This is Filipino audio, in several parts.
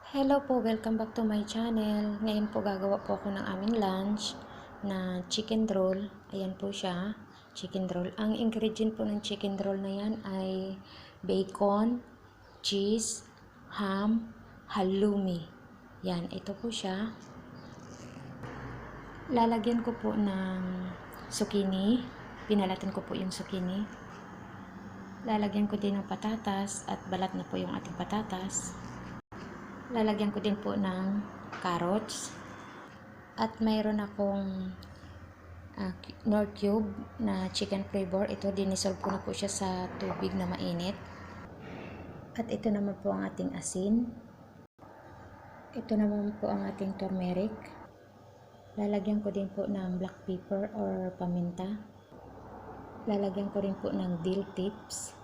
Hello po, welcome back to my channel. Ngayon po gagawa po ako ng aming lunch na chicken roll. Ayan po siya, chicken roll. Ang ingredient po ng chicken roll na yan ay bacon, cheese, ham, halloumi. Yan, ito po siya. Lalagyan ko po ng zucchini. Pinalatan ko po yung zucchini. Lalagyan ko din ng patatas at balat na po yung ating patatas. Lalagyan ko din po ng carrots. At mayroon akong Knorr cube na chicken flavor. Ito, dinisolve ko na po siya sa tubig na mainit. At ito naman po ang ating asin. Ito naman po ang ating turmeric. Lalagyan ko din po ng black pepper or paminta. Lalagyan ko rin po ng dill tips.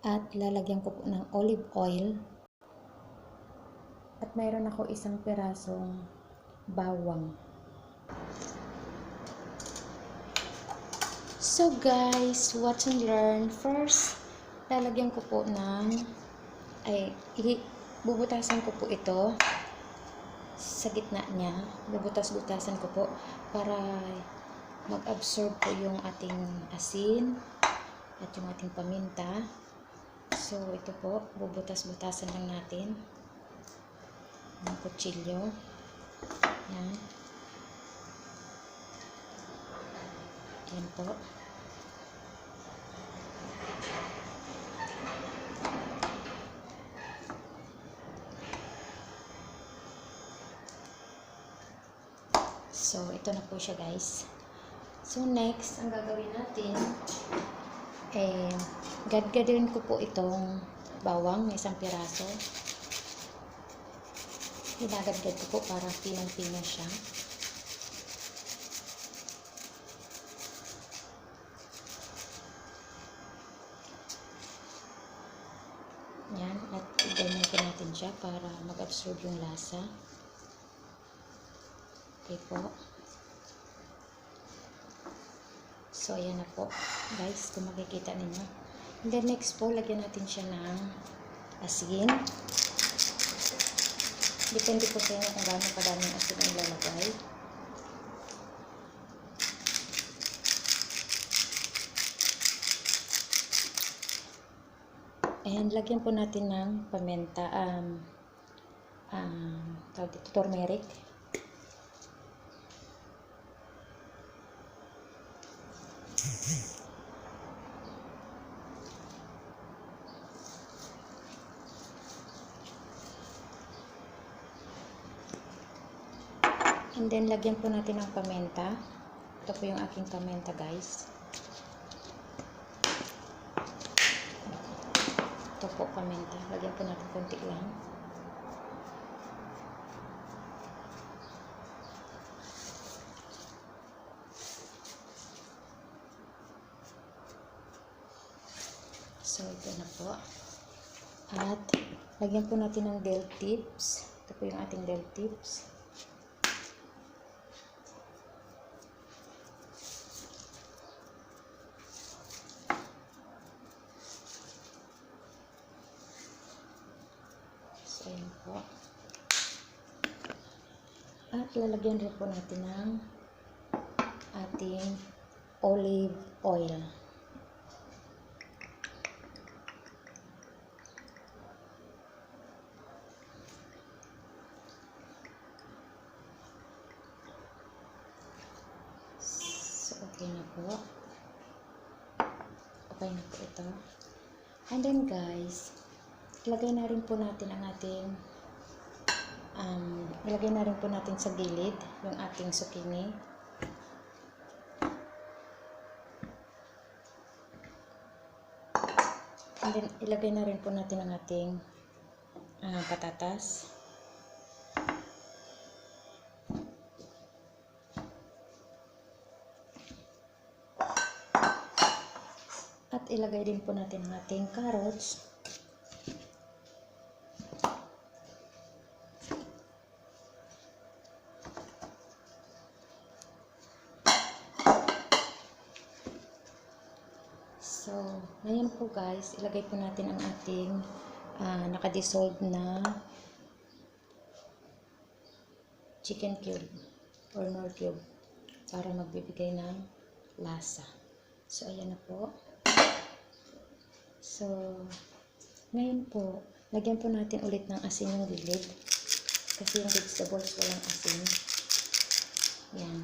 At lalagyan ko po ng olive oil. At mayroon ako isang pirasong bawang. So guys, watch and learn. First, lalagyan ko po ng, bubutasan ko po ito sa gitna niya. Bubutas-butasan ko po para mag-absorb po yung ating asin at yung ating paminta. So ito po, bubutas-butasan lang natin ng kutsilyo. Yan. Yan po. So, ito na po siya guys. So, next, ang gagawin natin, gadgadin ko po itong bawang, isang piraso. Hinagadgad ko po para pinang-pino siya. Yan, at ganyan po natin siya para mag-absorb yung lasa. Okay po. So, ayan na po. Guys, kung makikita ninyo. And then next po, lagyan natin siya ng asin. Depende po sa inyo kung gaano kadaming asin ang ilalagay. And lagyan po natin ng paminta, tawag dito, turmeric. And then, lagyan po natin ng paminta. Ito po yung aking paminta, guys. Ito po, paminta. Lagyan po natin konti lang. So, ito na po. At, lagyan po natin ng dill tips. Ito po yung ating dill tips. Ayan po. At lalagyan rin po natin ng ating olive oil. So, okay na po. Okay na po ito. And then guys, ilagay na rin po natin ang ating ilagay na rin po natin sa gilid yung ating zucchini. And then ilagay na rin po natin ang ating patatas. At ilagay din po natin ang ating carrots. So, ngayon po guys, ilagay po natin ang ating nakadissolve na chicken cube or nor cube para magbibigay ng lasa. So, ayan na po. So, ngayon po, lagyan po natin ulit ng asin yung gilid. Kasi yung vegetables walang asin. Yan.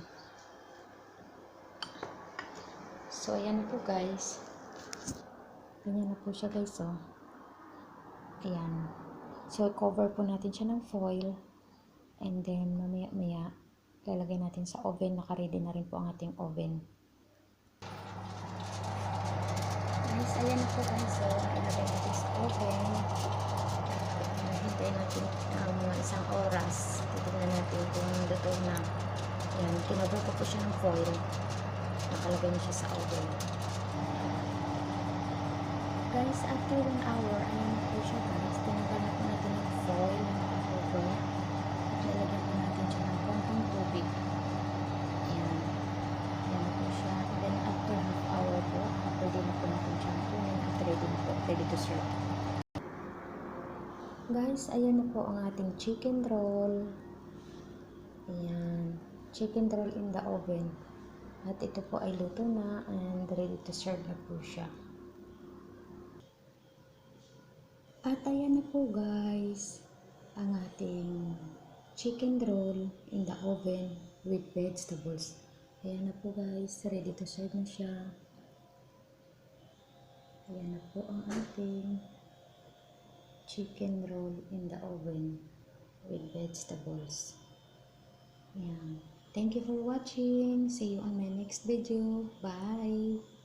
So, ayan na po guys. Ganyan na po siya guys, oh. Ayan. So, cover po natin siya ng foil. And then, mamaya-maya, lalagay natin sa oven. Naka-ready na rin po ang ating oven. Guys, ayan na po guys. So, ilagay natin sa oven. Hintay natin mga isang oras. Titignan natin kung luto na. Ayan, kinover ko po siya ng foil. Nakalagay na siya sa oven. Guys, after 1 hour, ayan na po siya guys. Tinanggal na po natin yung foil na naka-cover. At nilagyan po natin siya ng konting tubig. Ayan. Ayan na po siya. And then after half hour po, pwede na po natin siyang kunin at ready na po. Ready to serve. Guys, ayan na po ang ating chicken roll. Ayan. Chicken roll in the oven. At ito po ay luto na and ready to serve na po siya. At ayan na po guys, ang ating chicken roll in the oven with vegetables. Ayan na po guys, ready to serve na siya. Ayan na po ang ating chicken roll in the oven with vegetables. Ayan. Thank you for watching. See you on my next video. Bye!